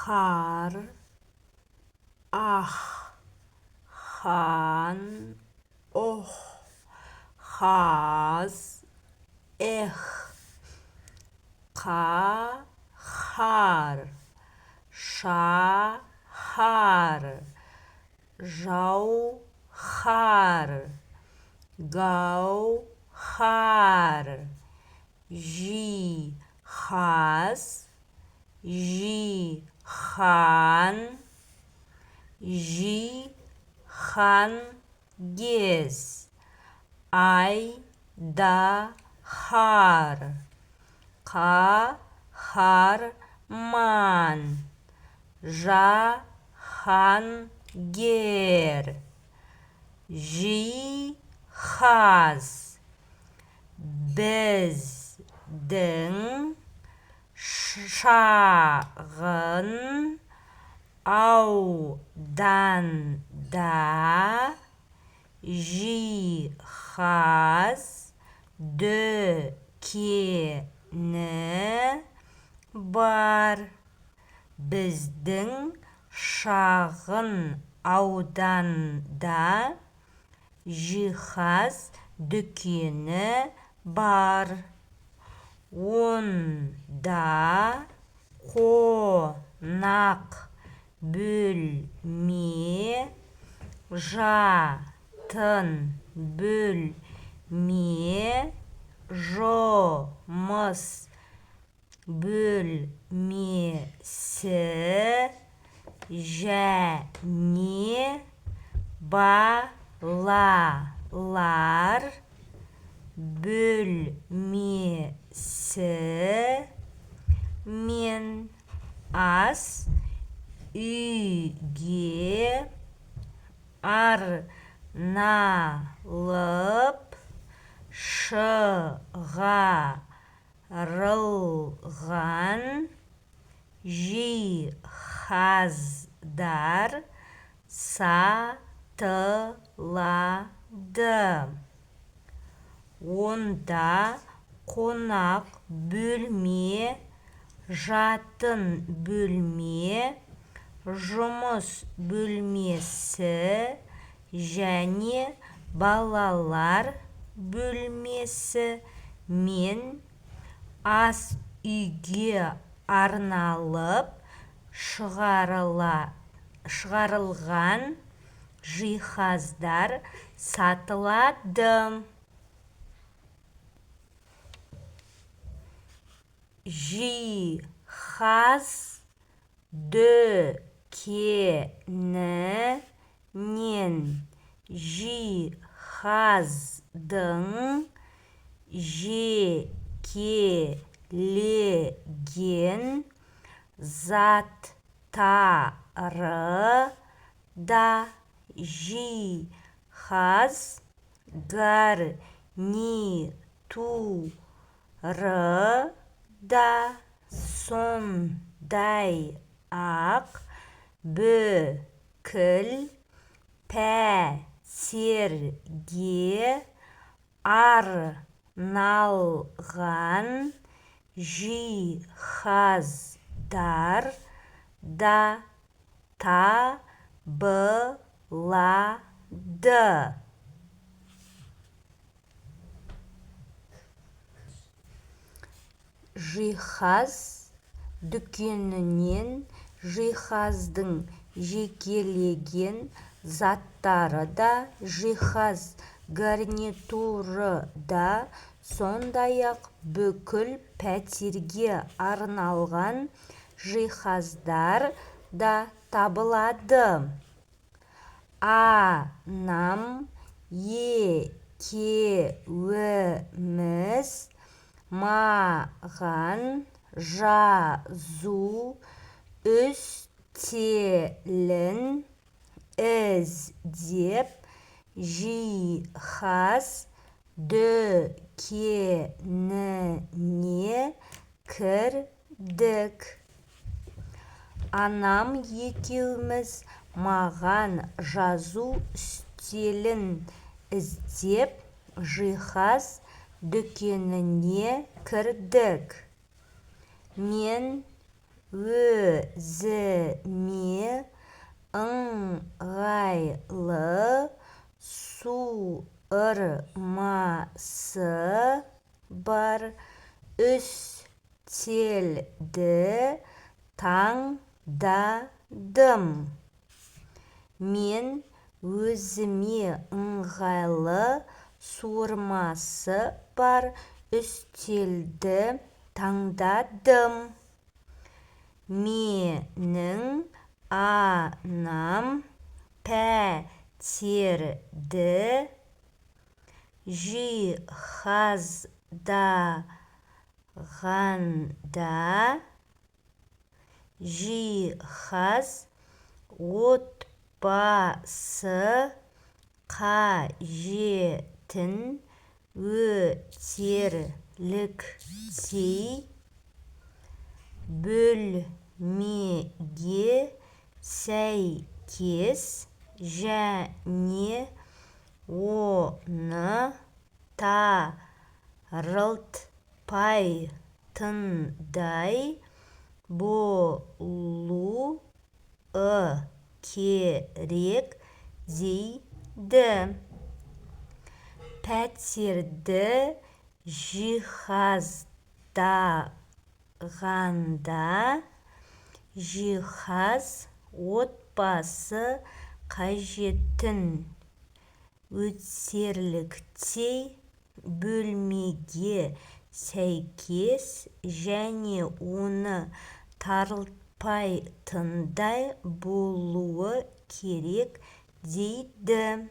хар, ах, хан, ох, хаз, эх, қа, хар, ша, хар, жау, хар, гау, хар, жи, хаз, жи, хан, жи, хан, гез, ай, да, хар, қа, хар, ман, жа, хан, гер, жи, хаз, біздің, шағын, ауданда, жиһаз, дүкені бар. Біздің шағын ауданда жиһаз дүкені бар. Онда қонақ бөлме, жатын бөлме, жұмыс бөлмесі және балалар бөлмесі мен ас үйге арналып шығарылған жиһаздар сатылады. Онда қонақ бөлме, жатын бөлме, жұмыс бөлмесі және балалар бөлмесі мен ас үйге арналып шығарылған жиһаздар сатылады. Жиһаз дүкенінен жиһаздың жекелеген заттары да, жиһаз гарнитуры да сондай-ақ бүкіл пәтерге арналған жиһаздар да табылады. Жиһаз дүкенінен жиһаздың жекелеген заттары да, жиһаз гарнитуры да, сондай-ақ бүкіл пәтерге арналған жиһаздар да табылады. Анам екеуіміз маған жазу үстелін іздеп жиһаз дүкеніне кірдік. Анам екеуіміз маған жазу үстелін іздеп жиһаз дүкеніне кірдік. Мен өзіме ыңғайлы суырмасы бар үстелді таңдадым. Мен өзіме ыңғайлы суырмасы бар үстелді таңдадым. Менің анам пәтерді жиһаздағанда жиһаз отбасы қажетін өтерліктей бөлмеге сәйкес және оны тарылтпайтындай болуы керек дейді. Пәтерді жиһаздағанда жиһаз отбасы қажетін өтерліктей бөлмеге сәйкес және оны тарылтпайтындай болуы керек дейді.